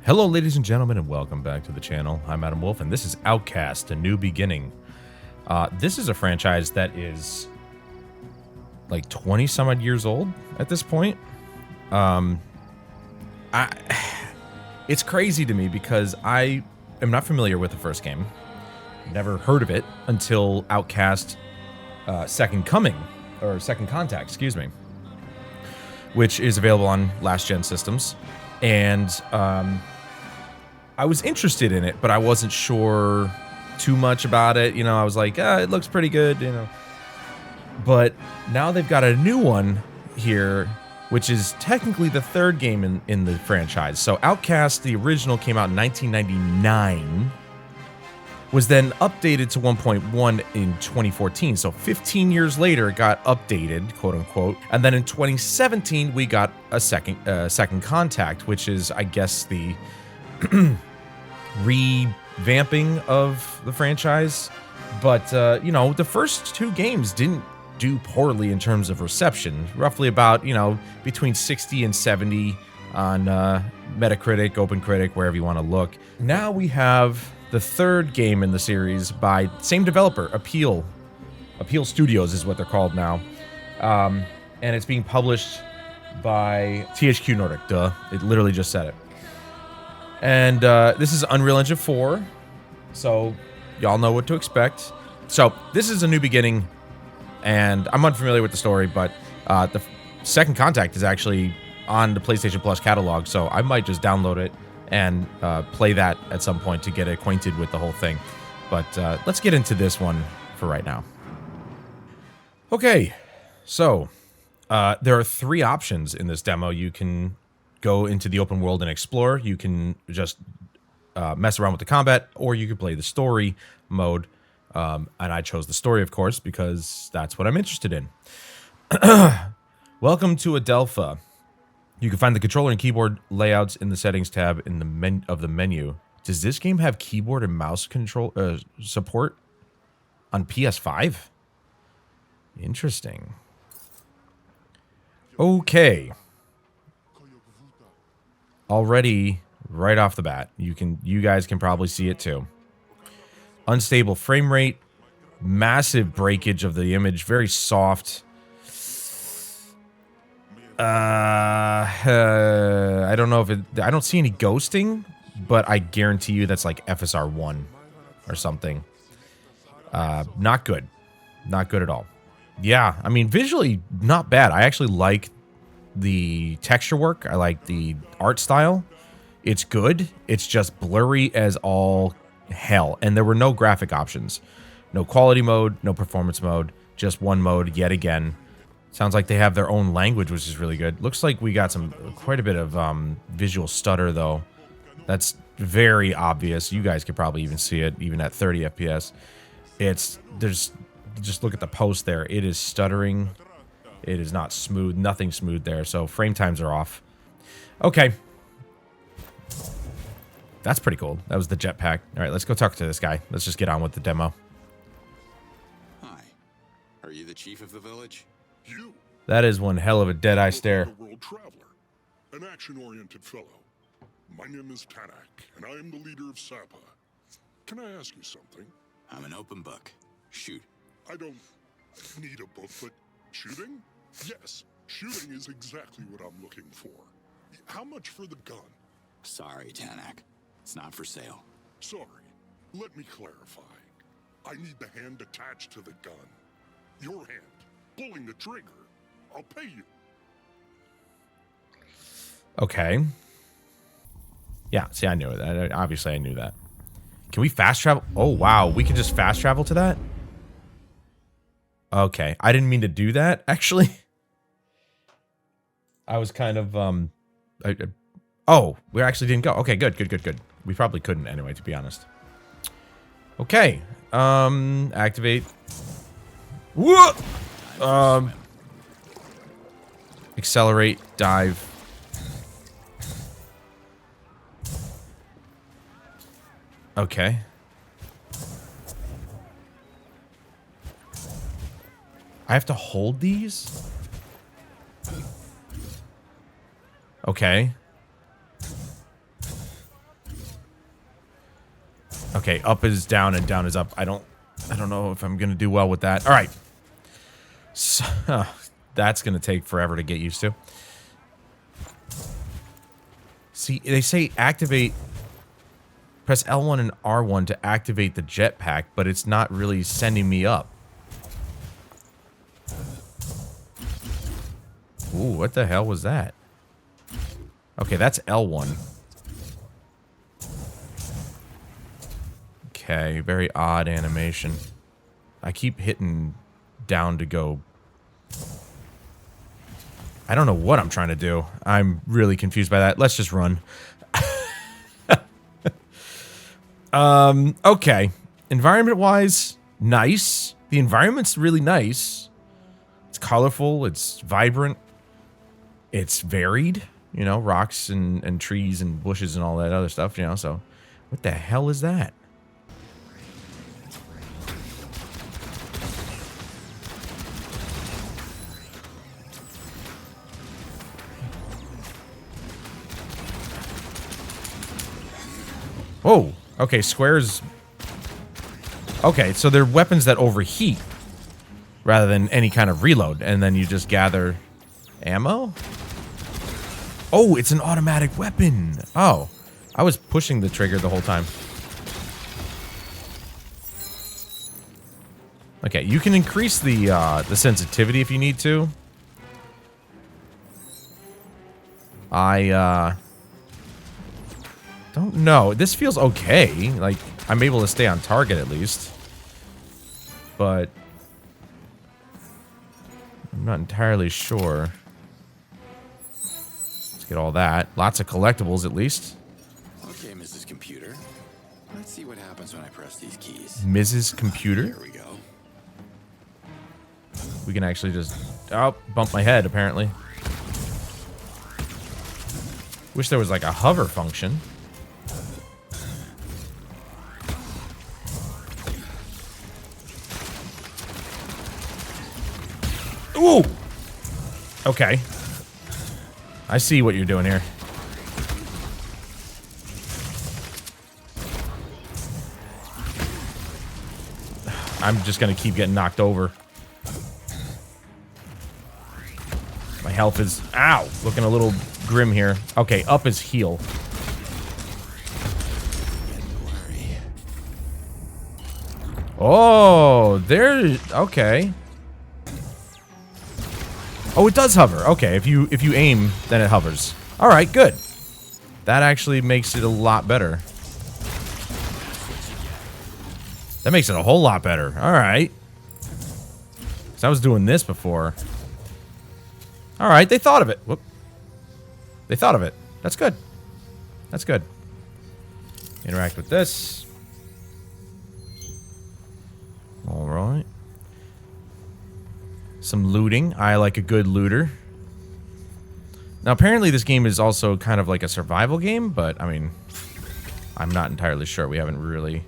Hello, ladies and gentlemen, and welcome back to the channel. I'm Adam Wolf, and this is Outcast, A New Beginning. This is a franchise that is like 20-some-odd years old at this point. It's crazy to me because I am not familiar with the first game. Never heard of it until Outcast Second Coming, or Second Contact, excuse me, which is available on last-gen systems. And I was interested in it, but I wasn't sure too much about it. You know, I was like, it looks pretty good, you know. But now they've got a new one here, which is technically the third game in the franchise. So Outcast, the original, came out in 1999, was then updated to 1.1 in 2014. So 15 years later, it got updated, quote unquote. And then in 2017, we got a second Contact, which is, I guess, the revamping of the franchise. But, you know, the first two games didn't do poorly in terms of reception. Roughly about, you know, between 60 and 70 on Metacritic, OpenCritic, wherever you want to look. Now we have the third game in the series by same developer, Appeal Studios is what they're called now. And it's being published by THQ Nordic. Duh. It literally just said it. And this is Unreal Engine 4, so y'all know what to expect. So this is A New Beginning, and I'm unfamiliar with the story, but the Second Contact is actually on the PlayStation Plus catalog, so I might just download it and play that at some point to get acquainted with the whole thing. But let's get into this one for right now. Okay, so there are three options in this demo. You can go into the open world and explore. You can just mess around with the combat, or you can play the story mode. And I chose the story, of course, because that's what I'm interested in. Welcome to Adelpha. You can find the controller and keyboard layouts in the settings tab in the menu. Does this game have keyboard and mouse control support on PS5? Interesting. Okay. Already, right off the bat, you guys can probably see it too. Unstable frame rate, massive breakage of the image, very soft. I don't know if I don't see any ghosting, but I guarantee you that's like FSR1 or something. Not good. Not good at all. Yeah, I mean, visually, not bad. I actually like the texture work. I like the art style. It's good. It's just blurry as all hell. And there were no graphic options. No quality mode, no performance mode, just one mode yet again. Sounds like they have their own language, which is really good. Looks like we got quite a bit of visual stutter, though. That's very obvious. You guys could probably even see it, even at 30 FPS. Just look at the post there. It is stuttering. It is not smooth. Nothing smooth there. So frame times are off. Okay. That's pretty cool. That was the jetpack. All right, let's go talk to this guy. Let's just get on with the demo. Hi. Are you the chief of the village? You. That is one hell of a dead-eye stare. A world traveler, an action-oriented fellow. My name is Tanak, and I am the leader of Sapa. Can I ask you something? I'm an open book. Shoot. I don't need a book, but shooting? Yes, shooting is exactly what I'm looking for. How much for the gun? Sorry, Tanak. It's not for sale. Sorry. Let me clarify. I need the hand attached to the gun. Your hand. Pulling the trigger. I'll pay you. Okay. Yeah, see, I knew it. Obviously, I knew that. Can we fast travel? Oh, wow. We can just fast travel to that? Okay. I didn't mean to do that, actually. I was kind of, oh, we actually didn't go. Okay, good. We probably couldn't anyway, to be honest. Okay. Activate. Whoa! Accelerate, dive. Okay. I have to hold these? Okay. Okay, up is down and down is up. I don't know if I'm gonna do well with that. All right. So, that's gonna take forever to get used to. See, they say activate. Press L1 and R1 to activate the jetpack, but it's not really sending me up. Ooh, what the hell was that? Okay, that's L1. Okay, very odd animation. I keep hitting down to go. I don't know what I'm trying to do. I'm really confused by that. Let's just run. Okay. Environment-wise, nice. The environment's really nice. It's colorful. It's vibrant. It's varied. You know, rocks and trees and bushes and all that other stuff, you know, so. What the hell is that? Whoa. Okay, squares. Okay, so they're weapons that overheat rather than any kind of reload, and then you just gather ammo? Oh, it's an automatic weapon. Oh, I was pushing the trigger the whole time. Okay, you can increase the sensitivity if you need to. I don't know. This feels okay. Like, I'm able to stay on target at least. But I'm not entirely sure. Let's get all that. Lots of collectibles at least. Okay, Mrs. Computer. Let's see what happens when I press these keys. Mrs. Computer? Here we go. We can actually just... Oh, bump my head, apparently. Wish there was like a hover function. Ooh! Okay. I see what you're doing here. I'm just gonna keep getting knocked over. My health is... Ow! Looking a little grim here. Okay, up is heal. Oh, there... Okay. Oh, it does hover. Okay, if you aim, then it hovers. All right, good. That actually makes it a lot better. That makes it a whole lot better. All right. 'Cause I was doing this before. All right, they thought of it. Whoop. They thought of it. That's good. That's good. Interact with this. All right. Some looting. I like a good looter. Now, apparently this game is also kind of like a survival game, but, I mean, I'm not entirely sure. We haven't really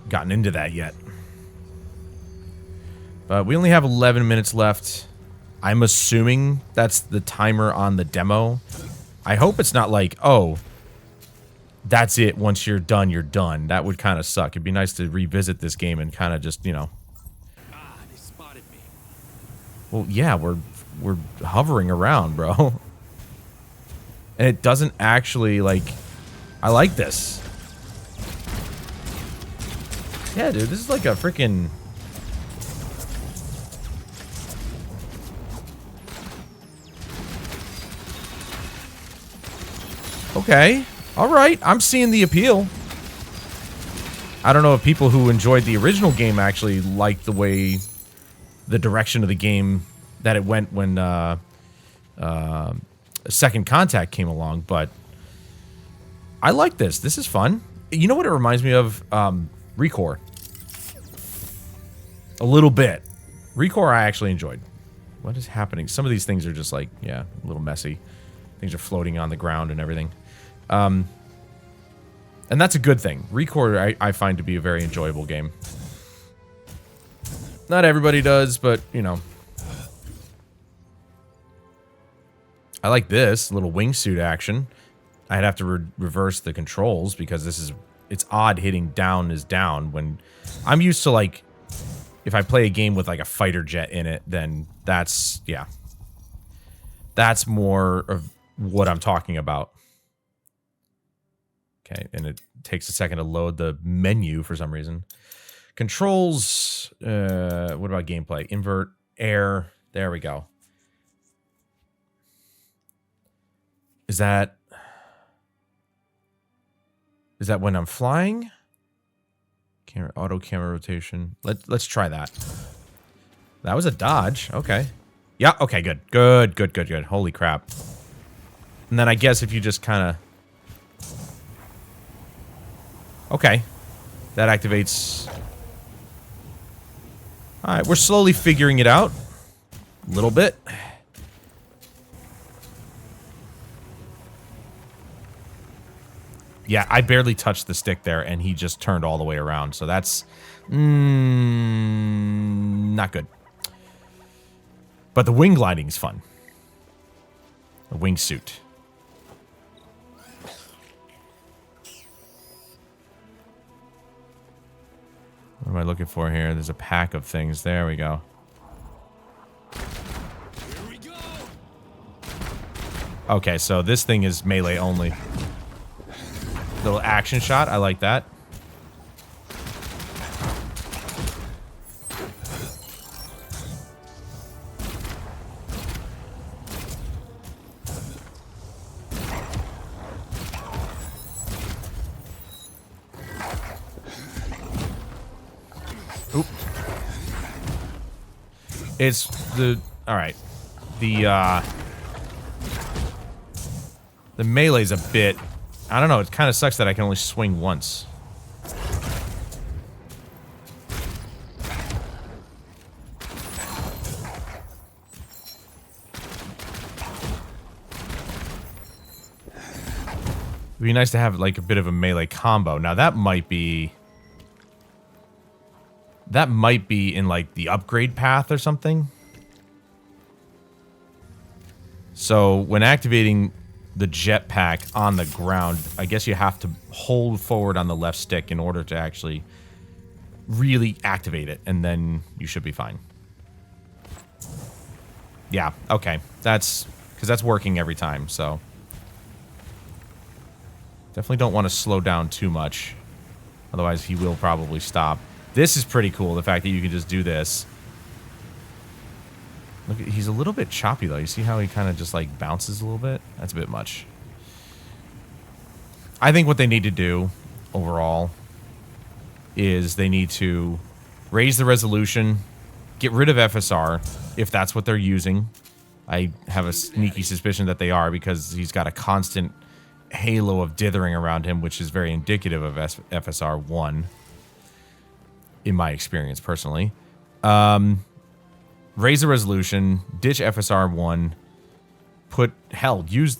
gotten into that yet. But we only have 11 minutes left. I'm assuming that's the timer on the demo. I hope it's not like, oh, that's it. Once you're done, you're done. That would kind of suck. It'd be nice to revisit this game and kind of just, you know. Ah, they spotted me. Well, yeah, we're hovering around, bro. And it doesn't actually, like... I like this. Yeah, dude, this is like a freaking... Okay. Alright, I'm seeing the appeal. I don't know if people who enjoyed the original game actually liked the way... the direction of the game that it went when Second Contact came along, but I like this. This is fun. You know what it reminds me of? Recore. A little bit. Recore I actually enjoyed. What is happening? Some of these things are just like, yeah, a little messy. Things are floating on the ground and everything. And that's a good thing. Recore I find to be a very enjoyable game. Not everybody does, but, you know. I like this little wingsuit action. I'd have to reverse the controls because this is it's odd hitting down is down when I'm used to, like, if I play a game with, like, a fighter jet in it, then that's, yeah. That's more of what I'm talking about. Okay, and it takes a second to load the menu for some reason. Controls, what about gameplay? Invert, air, there we go. Is that when I'm flying? Camera, auto camera rotation. Let's try that. That was a dodge. Okay. Yeah, okay, good. Good. Holy crap. And then I guess if you just kind of... Okay. That activates... Alright, we're slowly figuring it out. A little bit. Yeah, I barely touched the stick there, and he just turned all the way around. So that's... not good. But the wing gliding is fun. A wingsuit. What am I looking for here? There's a pack of things. There we go. Here we go. Okay, so this thing is melee only. Little action shot. I like that. Oop. It's the... Alright. The melee's a bit... I don't know, it kind of sucks that I can only swing once. It'd be nice to have, like, a bit of a melee combo. Now, that might be... That might be in, like, the upgrade path or something. So, when activating the jetpack on the ground, I guess you have to hold forward on the left stick in order to actually really activate it, and then you should be fine. Yeah, okay. That's... because that's working every time, so... Definitely don't want to slow down too much. Otherwise, he will probably stop. This is pretty cool, the fact that you can just do this. Look, he's a little bit choppy, though. You see how he kind of just, like, bounces a little bit? That's a bit much. I think what they need to do, overall, is they need to raise the resolution, get rid of FSR, if that's what they're using. I have a sneaky suspicion that they are, because he's got a constant halo of dithering around him, which is very indicative of FSR 1, in my experience, personally. Raise the resolution, ditch FSR 1, use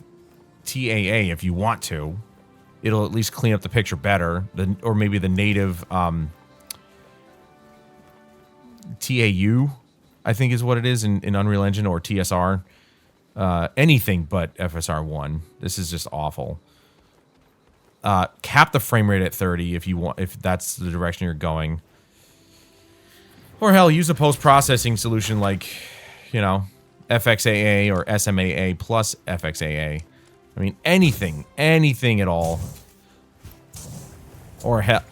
TAA if you want to. It'll at least clean up the picture better. Or maybe the native TAU, I think is what it is in Unreal Engine, or TSR. Anything but FSR 1. This is just awful. Cap the frame rate at 30 if you want, if that's the direction you're going. Or hell, use a post-processing solution like, you know, FXAA or SMAA plus FXAA. I mean, anything at all. Or hell,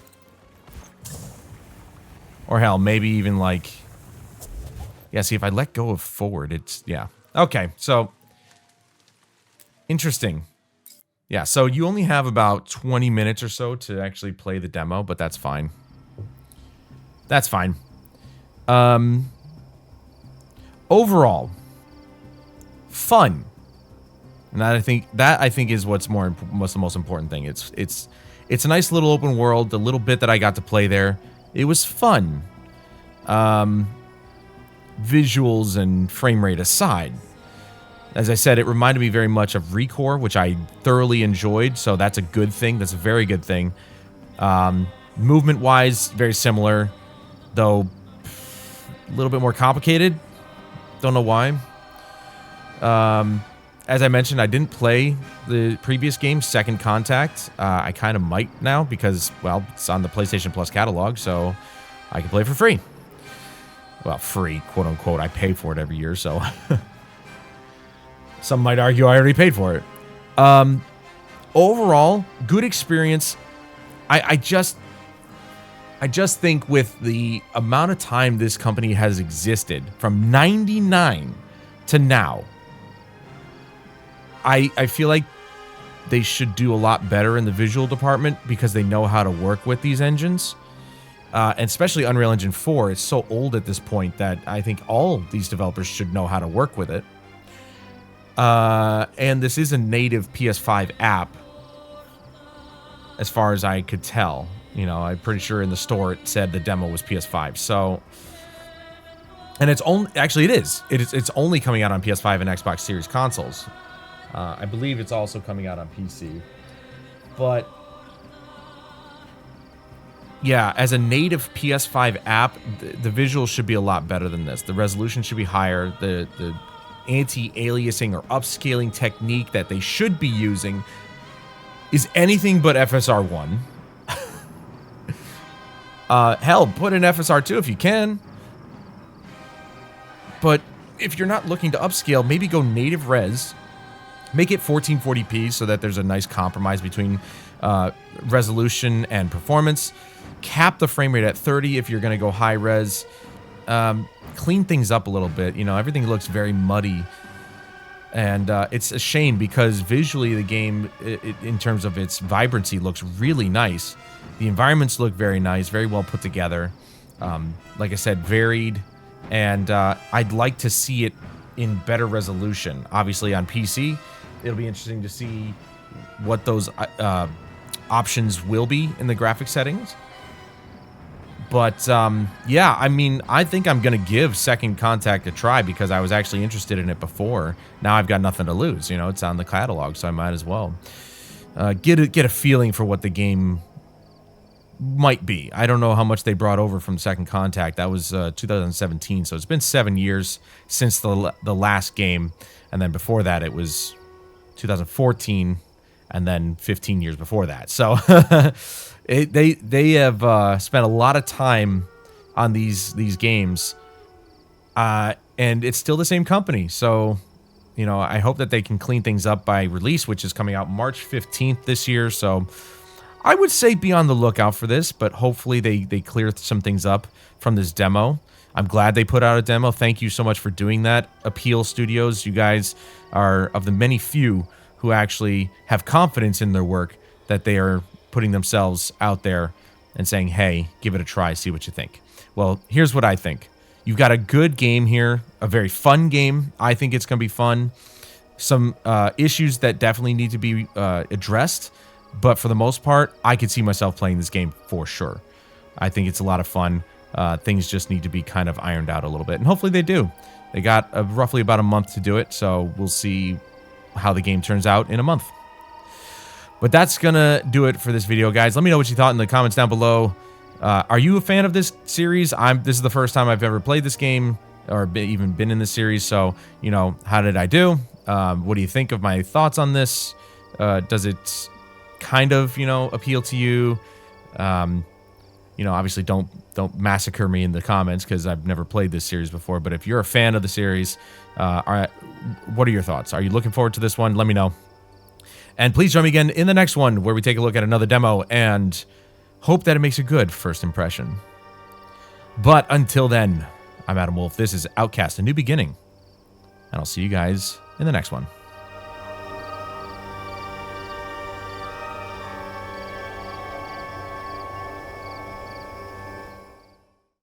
maybe even like, yeah, see, if I let go of forward, it's, yeah. Okay, so, interesting. Yeah, so you only have about 20 minutes or so to actually play the demo, but that's fine. That's fine. Overall, fun. And that I think is what's the most important thing. It's a nice little open world. The little bit that I got to play there, it was fun. Visuals and frame rate aside, as I said, it reminded me very much of Recore, which I thoroughly enjoyed. So that's a good thing. That's a very good thing. Movement-wise, very similar, though a little bit more complicated. Don't know why. as I mentioned, I didn't play the previous game, Second Contact. I kind of might now because, well, it's on the PlayStation Plus catalog, so I can play for free. Well, free, quote unquote. I pay for it every year, so some might argue I already paid for it. Overall, good experience. I just think with the amount of time this company has existed, from 99 to now, I feel like they should do a lot better in the visual department because they know how to work with these engines. And especially Unreal Engine 4, it's so old at this point that I think all these developers should know how to work with it. And this is a native PS5 app, as far as I could tell. You know, I'm pretty sure in the store it said the demo was PS5. So, and it's only, actually it is. It's only coming out on PS5 and Xbox Series consoles. I believe it's also coming out on PC. But yeah, as a native PS5 app, the visuals should be a lot better than this. The resolution should be higher. The anti-aliasing or upscaling technique that they should be using is anything but FSR1. Hell, put in FSR2 if you can. But if you're not looking to upscale, maybe go native res. Make it 1440p so that there's a nice compromise between resolution and performance. Cap the frame rate at 30 if you're going to go high res. Clean things up a little bit. You know, everything looks very muddy. And it's a shame because visually the game, in terms of its vibrancy, looks really nice. The environments look very nice, very well put together. Like I said, varied. And I'd like to see it in better resolution. Obviously on PC, it'll be interesting to see what those options will be in the graphic settings. But, yeah, I mean, I think I'm going to give Second Contact a try because I was actually interested in it before. Now I've got nothing to lose. You know, it's on the catalog, so I might as well get a feeling for what the game might be. I don't know how much they brought over from Second Contact. That was 2017, so it's been 7 years since the last game. And then before that, it was 2014, and then 15 years before that. So they have spent a lot of time on these games, and it's still the same company. So, you know, I hope that they can clean things up by release, which is coming out March 15th this year. So I would say be on the lookout for this, but hopefully they clear some things up from this demo. I'm glad they put out a demo. Thank you so much for doing that, Appeal Studios. You guys are of the many few who actually have confidence in their work, that they are putting themselves out there and saying, hey, give it a try, see what you think. Well, here's what I think. You've got a good game here, a very fun game. I think it's going to be fun. Some issues that definitely need to be addressed, but for the most part, I could see myself playing this game for sure. I think it's a lot of fun. Things just need to be kind of ironed out a little bit, and hopefully they do. They got roughly about a month to do it, so we'll see how the game turns out in a month. But that's gonna do it for this video, guys. Let me know what you thought in the comments down below. Are you a fan of this series? This is the first time I've ever played this game or even been in this series, so, you know, how did I do? What do you think of my thoughts on this? Does it kind of, you know, appeal to you? You know, obviously don't massacre me in the comments because I've never played this series before. But if you're a fan of the series, what are your thoughts? Are you looking forward to this one? Let me know. And please join me again in the next one where we take a look at another demo and hope that it makes a good first impression. But until then, I'm Adam Wolf. This is Outcast, A New Beginning. And I'll see you guys in the next one.